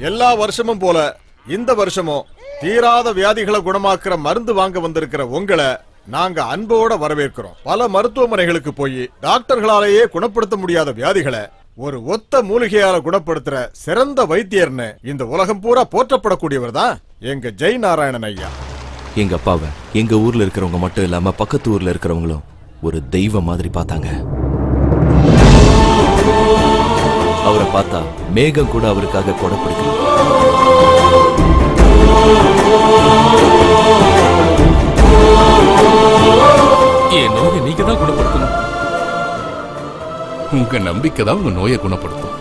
எல்லா வருஷமும் போல இந்த வருஷமும் தீராத வியாதிகளை குணமாக்குற மருந்து வாங்க வந்திருக்கிற உங்களை நாங்க அன்போட வரவேற்கிறோம். பல மருத்துவமனைகளுக்கு போய் டாக்டர்களாலேயே குணப்படுத்த முடியாத வியாதிகளை ஒரு ஒத்த மூலிகையால குணப்படுத்துற சிறந்த வைத்தியர்னு இந்த உலகம் பூரா போற்றப்படக்கூடியவர் தான் எங்க ஜெய் நாராயணன் ஐயா. எங்க அப்பாவை எங்க ஊர்ல இருக்கிறவங்க மட்டும் இல்லாம பக்கத்து ஊர்ல இருக்கிறவங்களும் ஒரு தெய்வம் மாதிரி பார்த்தாங்க. அவரை பார்த்தா மேகம் கூட அவருக்காக கொடை பிடிக்கும். என் நோயை நீங்க தான் குணப்படுத்தணும். உங்க நம்பிக்கை தான் உங்க நோயை குணப்படுத்தும்.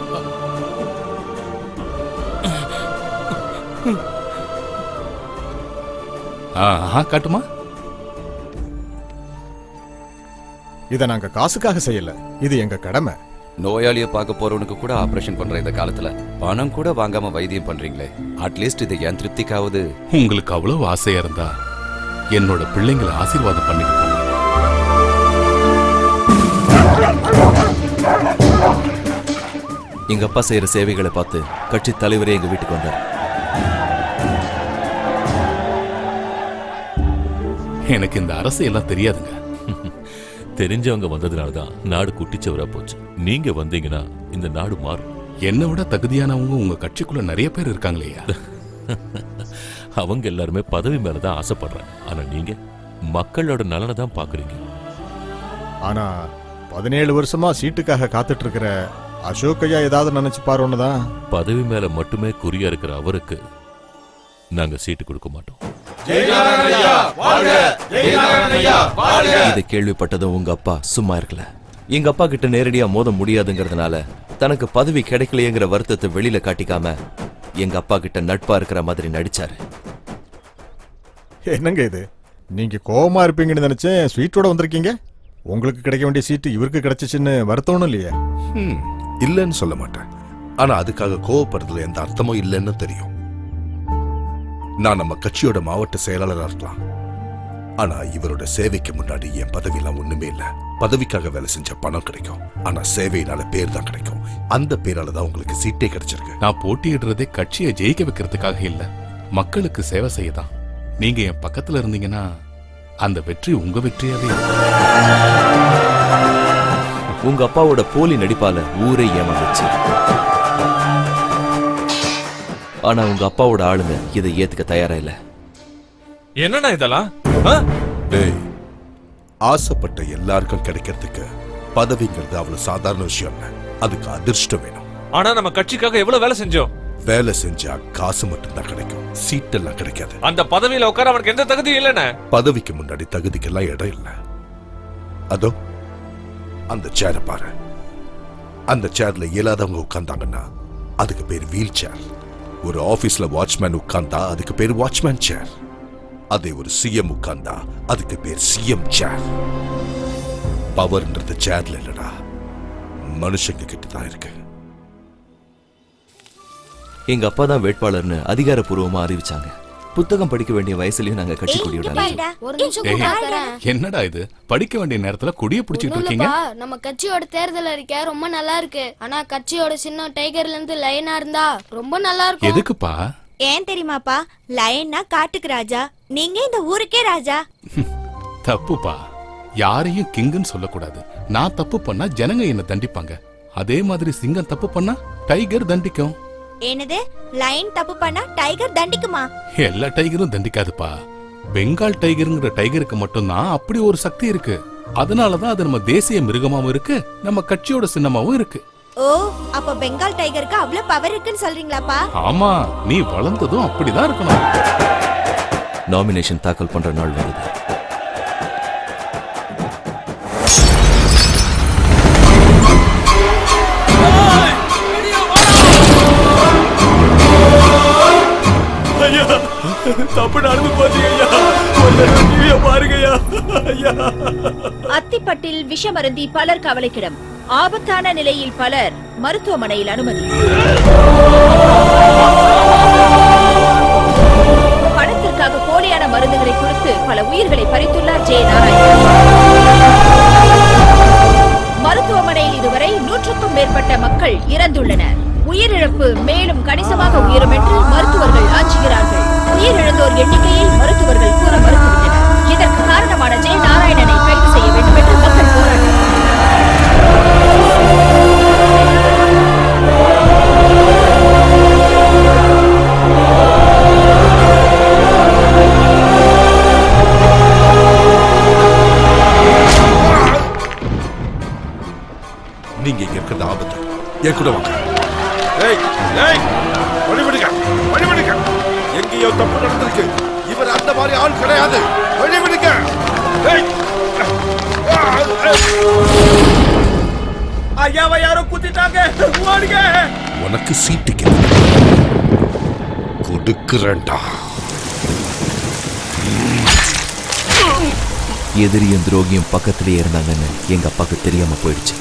காட்டுமா? இத நாங்க காசுக்காக செய்யல, இது எங்க கடமை. நோயாளியை பார்க்க போறவனுக்கு கூட ஆபரேஷன் பண்ற இந்த காலத்துல பணம் கூட வாங்காம வைத்தியம் பண்றீங்களே, அட்லீஸ்ட் இது என் திருப்திக்காவது. உங்களுக்கு அவ்வளவு ஆசையா இருந்தா என்னோட பிள்ளைங்களை ஆசீர்வாதம் பண்ணிட்டு போங்க. எங்க அப்பா செய்யற சேவைகளை பார்த்து கட்சி தலைவரே எங்க வீட்டுக்கு வந்தார். எனக்கு இந்த அரசு எல்லாம் தெரியாதுங்க. தெரிஞ்சவங்க வந்ததுனாலதான் நாடு குட்டிச்சவரா போச்சு. நீங்க வந்தீங்கன்னா இந்த நாடு மாறும். என்னை விட தகுதியானவங்க உங்க கட்சிக்குள்ள நிறைய பேர் இருக்காங்களேயா. அவங்க எல்லாருமே பதவி மேலதான் ஆசைப்படுறாங்க. ஆனா நீங்க மக்களோட நலனை தான் பாக்குறீங்க. ஆனா 17 வருஷமா சீட்டுக்காக காத்துட்டு இருக்கிற அசோக் ஐயா ஏதாவது நினைச்சு பாருன்னுதான். பதவி மேல மட்டுமே குறியா இருக்கிற அவருக்கு நாங்க சீட்டு கொடுக்க மாட்டோம். இதை கேள்விப்பட்டதும் உங்க அப்பா சும்மா இருக்கல. எங்க அப்பா கிட்ட நேரடியா மோத முடியாதுங்கிறதுனால தனக்கு பதவி கிடைக்கலையேங்கிற வருத்தத்தை வெளியில காட்டிக்காம எங்க அப்பா கிட்ட நட்பா இருக்கிற மாதிரி நடிச்சாரு. என்னங்க இது, நீங்க கோவமா இருப்பீங்கன்னு நினைச்சேன் ஸ்வீட்டோட வந்திருக்கீங்க. உங்களுக்கு கிடைக்க வேண்டிய சீட்டு இவருக்கு கிடைச்சிச்சுன்னு வருத்தம் இல்லையே? இல்லன்னு சொல்ல மாட்டேன். ஆனா அதுக்காக கோவப்படுறதுல எந்த அர்த்தமும் இல்லைன்னு தெரியும். நான் நம்ம கட்சியோட மாவட்ட செயலாளரா இருக்கலாம், ஆனா இவரோட சேவைக்கு முன்னாடி என் பதவியெல்லாம் ஒண்ணுமே இல்ல. பதவிக்காக வேலை செஞ்ச பணம் கிடைக்கும், ஆனா சேவையினால பேர் தான் கிடைக்கும். அந்த பேரால தான் உங்களுக்கு சீட்டே கிடைச்சிருக்கு. நான் போட்டியிடுறதே கட்சியை ஜெயிக்க வைக்கிறதுக்காக இல்ல, மக்களுக்கு சேவை செய்யதான். நீங்க என் பக்கத்துல இருந்தீங்கன்னா அந்த வெற்றி உங்க வெற்றியாவே இருக்கும். உங்க அப்பாவோட போலி நடிப்பால ஊரை ஏமாந்துச்சு. ஆனா உங்க அப்பாவோட ஆளுங்க இதை ஏத்துக்க தயாரா இல்ல. என்னன்னா இதெல்லாம்? டேய், ஆசைப்பட்ட எல்லாருக்கும் கிடைக்கிறதுக்கு பதவிங்கிறது அவ்வளவு சாதாரண விஷயம் இல்ல. அதுக்கு அதிர்ஷ்டம் வேணும். ஆனா நம்ம கட்சிக்காக எவ்வளவு வேலை செஞ்சோம். வேலை செஞ்சா காசு மட்டும்தான் கிடைக்கும், சீட்டெல்லாம் கிடைக்காது. அந்த பதவியில உட்கார அவனுக்கு எந்த தகுதியும் இல்லைன்னு. பதவிக்கு முன்னாடி தகுதிக்கெல்லாம் இடம் இல்ல. அதோ அந்த சேரை பாரு. அந்த சேர்ல இயலாதவங்க உட்கார்ந்தாங்கன்னா அதுக்கு பேர் வீல் சேர். ஒரு ஆபீஸ்ல வாட்ச்மேன் உட்கார்ந்தா அதுக்கு பேர் வாட்ச்மேன் சேர். அதே ஒரு சிஎம் உட்கார்ந்தா அதுக்கு பேர் சிஎம் சேர். பவர்ன்றது சேர்ல இல்லடா, மனுஷங்க கிட்ட தான் இருக்கு. எங்க அப்பா தான் வேட்பாளர்னு அதிகாரப்பூர்வமா அறிவிச்சாங்க. புத்தகம் படிக்க வேண்டிய வயசுலயும் நாங்க கட்சி கொடியோட. என்னடா இது, படிக்க வேண்டிய நேரத்துல கொடியை பிடிச்சிட்டு இருக்கீங்க? நம்ம கட்சியோட தேர்தல் அறிக்கை ரொம்ப நல்லா இருக்கு. ஆனா கட்சியோட சின்னம் டைகர்ல இருந்து லயனா இருந்தா ரொம்ப நல்லா இருக்கும். எதுக்குப்பா? ஏன் தெரியுமாப்பா? லயன்னா காட்டுக்கு ராஜா, நீங்க இந்த ஊருக்கே ராஜா. தப்புப்பா, யாரையும் கிங்குன்னு சொல்லக்கூடாது. நான் தப்பு பண்ணா ஜனங்க என்ன தண்டிப்பாங்க. அதே மாதிரி சிங்கம் தப்பு பண்ணா டைகர் தண்டிக்கும். என்னது, லயன் தப்பு பண்ணா டைகர் தண்டிக்குமா? எல்லா டைகரும் தண்டிக்காதுப்பா. பெங்கால் டைகருங்கிற டைகருக்கு மட்டும்தான் அப்படி ஒரு சக்தி இருக்கு. அதனாலதான் அது நம்ம தேசிய மிருகமாவும் இருக்கு, நம்ம கட்சியோட சின்னமாவும் இருக்கு. ஓ, அப்ப பெங்கால் டைகருக்கு அவ்வளவு பவர் இருக்குன்னு சொல்றீங்களாப்பா? ஆமா, நீ வளர்ந்ததும் அப்படிதான் இருக்கணும். நாமினேஷன் தாக்கல் பண்ற நாள் வருது. அத்திப்பட்டில் விஷமருந்தி பலர் கவலைக்கிடம். ஆபத்தான நிலையில் பலர் மருத்துவமனையில் அனுமதி. பணத்திற்காக போலியான மருந்துகளை கொடுத்து பல உயிர்களை பறித்துள்ளார் ஜெய நாராயணன். மருத்துவமனையில் இதுவரை 100க்கும் மேற்பட்ட மக்கள் இறந்துள்ளனர். உயிரிழப்பு மேலும் கணிசமாக உயரும் என்று மருத்துவர்கள் அஞ்சுகிறார்கள். உயிரிழந்தோர் எண்ணிக்கையை மருத்துவர்கள் கூற மறுத்துவிட்டனர். இதற்கு காரணமான ஜெயநாராயணனை கைது செய்ய வேண்டும் என்று மக்கள் போராட்டம். நீங்க இங்க இருக்கிறது ஆபத்து. என் கூட வாங்க. எங்கேயோ தப்பு நடந்திருக்கு. இவர் அந்த மாதிரி ஆள் கிடையாது. வழிவிடுங்க. ஐயாவை யாரோ குத்திட்டாங்க. ஓடுங்க. உனக்கு சீட்டு கொடுக்கிறேன்டா. எதிரியும் துரோகியும் பக்கத்திலேயே இருந்தாங்கன்னு எங்க அப்பாவுக்கு தெரியாம போயிடுச்சு.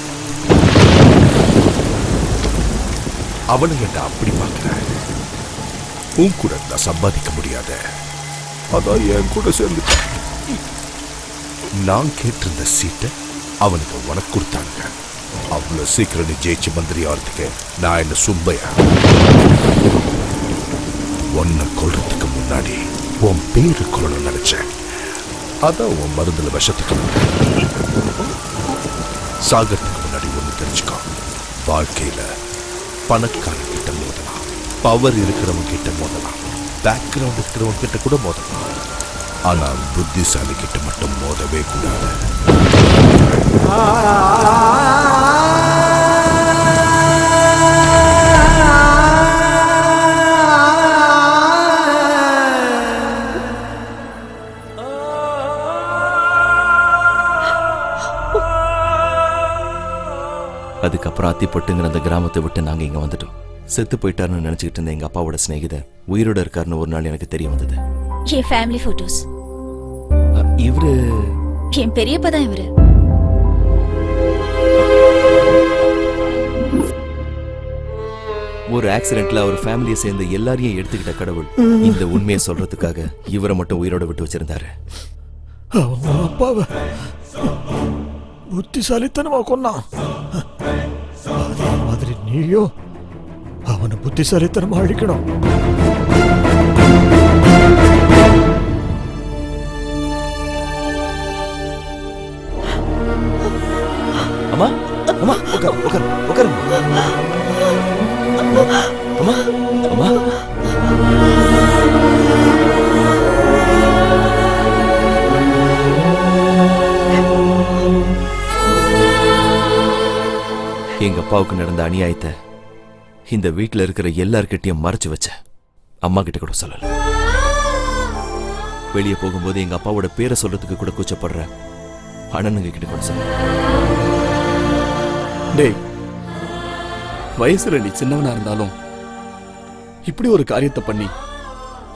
அவனு என்ன அப்படி பார்க்கிற? உன் கூட நான் சம்பாதிக்க முடியாத, அதான் என் கூட சேர்ந்துட்டான். நான் கேட்டிருந்த சீட்டை அவனுக்கு உனக்கு கொடுத்தானுங்க. அவ்வளவு சீக்கிரம் நீ ஜெயிச்சு மந்திரி ஆகிறதுக்கு நான் என்ன சும்பையா? உன்னை கொல்றதுக்கு முன்னாடி உன் பேரு கொள்ளணும் நினைச்சேன். அதான் உன் மருந்துல விஷத்துக்கு சாகறதுக்கு முன்னாடி ஒண்ணு தெரிஞ்சுக்கோ. வாழ்க்கையில பணக்காரன் கிட்ட மோதலாம், பவர் இருக்கிறவங்க கிட்ட மோதலாம், பேக்ரவுண்ட் இருக்கிறவங்க கிட்ட கூட மோதலாம். ஆனா புத்திசாலி கிட்ட மட்டும் மோதவே கூடாது. அதுக்கப்புறம் அத்திப்பட்டுங்கிற அந்த கிராமத்தை விட்டு நாங்க இங்க வந்துட்டோம். செத்து போயிட்டாருன்னு நினைச்சுக்கிட்டு இருந்த எங்க அப்பாவோட சிநேகிதர் உயிரோட இருக்காருன்னு ஒரு நாள் எனக்கு தெரிய வந்தது. என் ஃபேமிலி போட்டோஸ். இவரு என் பெரியப்பா தான் இவரு. ஒரு ஆக்சிடென்ட்ல அவர் ஃபேமிலியை சேர்ந்த எல்லாரையும் எடுத்துக்கிட்ட கடவுள் இந்த உண்மையை சொல்றதுக்காக இவரை மட்டும் உயிரோட விட்டு வச்சிருந்தாரு. அவங்க அப்பாவை புத்திசாலித்தனமா கொன்னான். அதே மாதிரி நீயோ அவனை புத்திசாலித்தனமா அழிக்கணும். அம்மா அம்மா உட்கார் உட்கார் உட்கார். அம்மா அம்மா எங்க அப்பாவுக்கு நடந்த அநியாயத்தை இந்த வீட்டுல இருக்கிற எல்லார்கிட்டையும் மறைச்சு வச்ச. அம்மா கிட்ட கூட சொல்லல. வெளியே போகும்போது எங்க அப்பாவோட பேரை சொல்றதுக்கு கூட கூச்சப்படுற அண்ணனுங்க கிட்ட கூட சொல்ல. டேய், வயசுல நீ சின்னவனா இருந்தாலும் இப்படி ஒரு காரியத்தை பண்ணி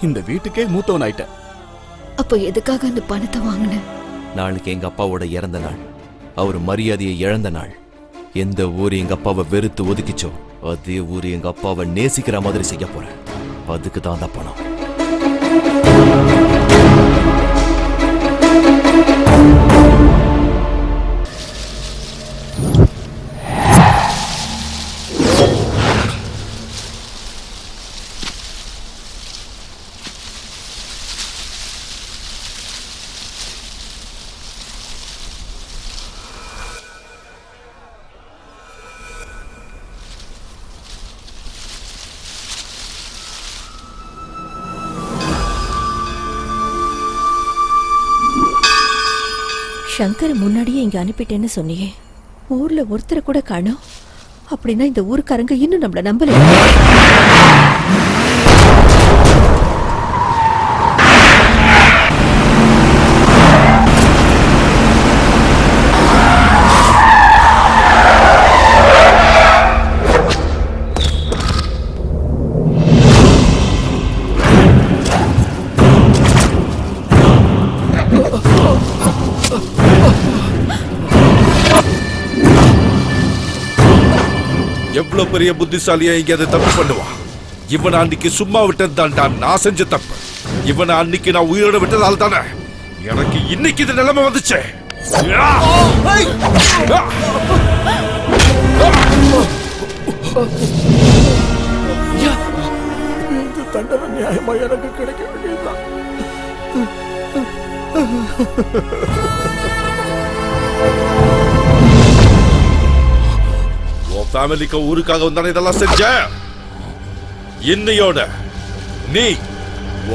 இந்த வீட்டுக்கே மூத்தவன் ஆயிட்ட. அப்போ எதுக்காக அந்த பணத்தை வாங்கின? நாளைக்கு எங்க அப்பாவோட இறந்த நாள், அவர் மரியாதையை இழந்த நாள். எந்த ஊர் எங்க அப்பாவை வெறுத்து ஒதுக்கிச்சோ அதே ஊர் எங்க அப்பாவை நேசிக்கிற மாதிரி செய்ய போறேன். அதுக்கு தான் அந்த பணம். சங்கர் முன்னாடியே இங்க அனுப்பிட்டேன்னு சொன்னியே, ஊர்ல ஒருத்தரை கூட காணோம். அப்படின்னா இந்த ஊருக்காரங்க இன்னும் நம்மள நம்பல. எவ்வளவு பெரிய புத்திசாலியா இங்க அதை தப்பு பண்ணுவான். இவனை அன்னைக்கு சும்மா விட்டது தான்டா நான் செஞ்ச தப்பு. இவனை அன்னைக்கு நான் உயிரோட விட்டதால் தானே எனக்கு இன்னைக்கு இது நிலைமை வந்துச்சு. தண்டனை நியாயமா எனக்கு கிடைக்க வேண்டியதுதான். உன் ஃபேமிலிக்கு ஊருக்காக வந்தானே இதெல்லாம் செஞ்ச. இன்னையோட நீ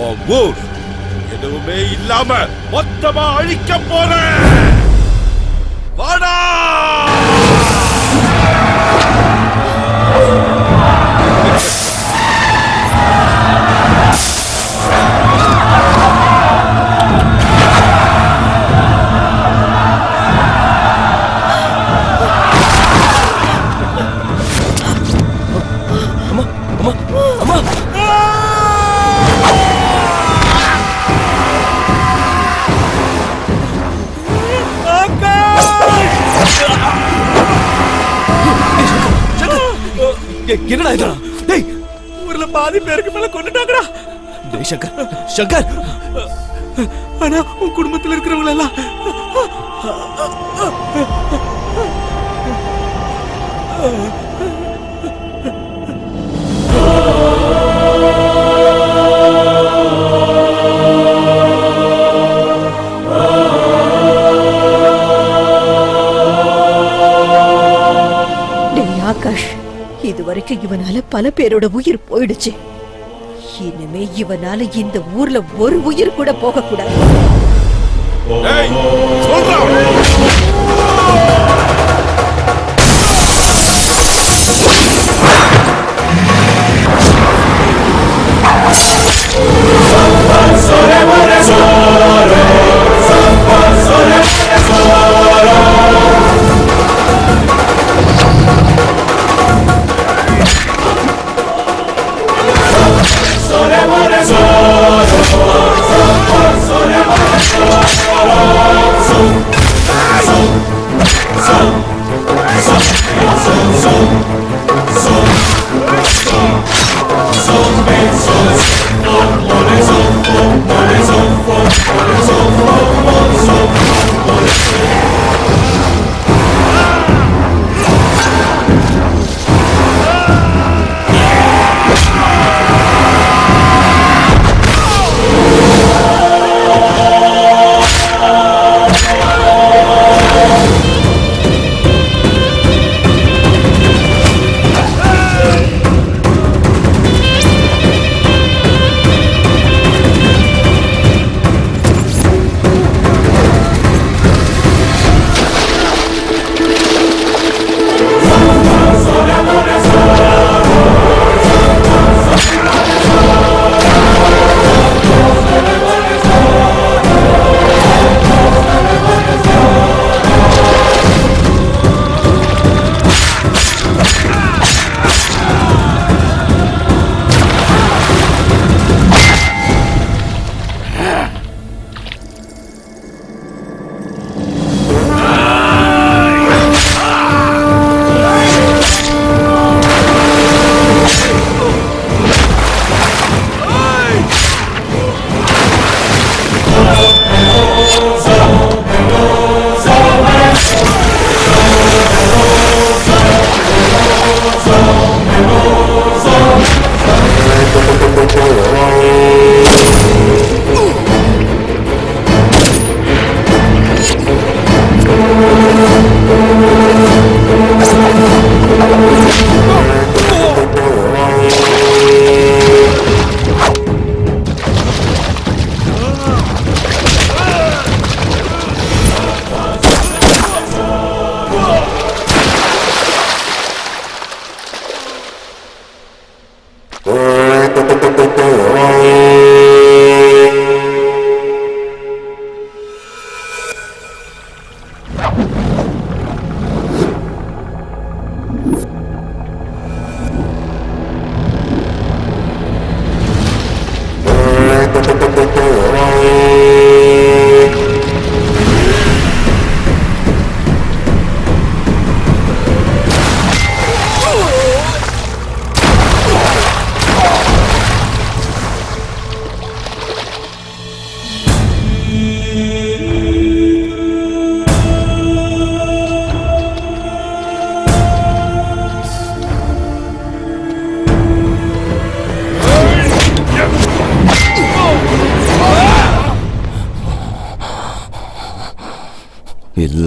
உன் ஊர் எதுவுமே இல்லாம மொத்தமா அழிக்க போற. வாடா! என்னடா இதெல்லாம்? டேய், ஊர்ல பாதி பேருக்கு மேல கொண்டுட்டாங்கடா. டேய் சங்கர், சங்கர், ஆனா உன் குடும்பத்துல இருக்கிறவங்க எல்லாம் ஆகாஷ், இதுவரைக்கும் இவனால பல பேரோட உயிர் போயிடுச்சு. இனிமே இவனால இந்த ஊர்ல ஒரு உயிர் கூட போக கூடாது. So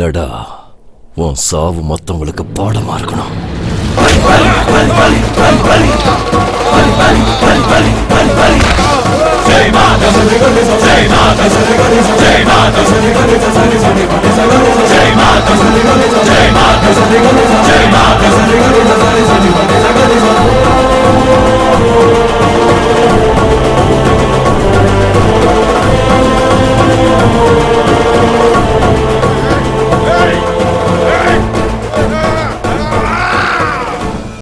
இல்லடா, உன் சாவு மத்தவங்களுக்கு பாடமா இருக்கணும். ஜெய் மாதா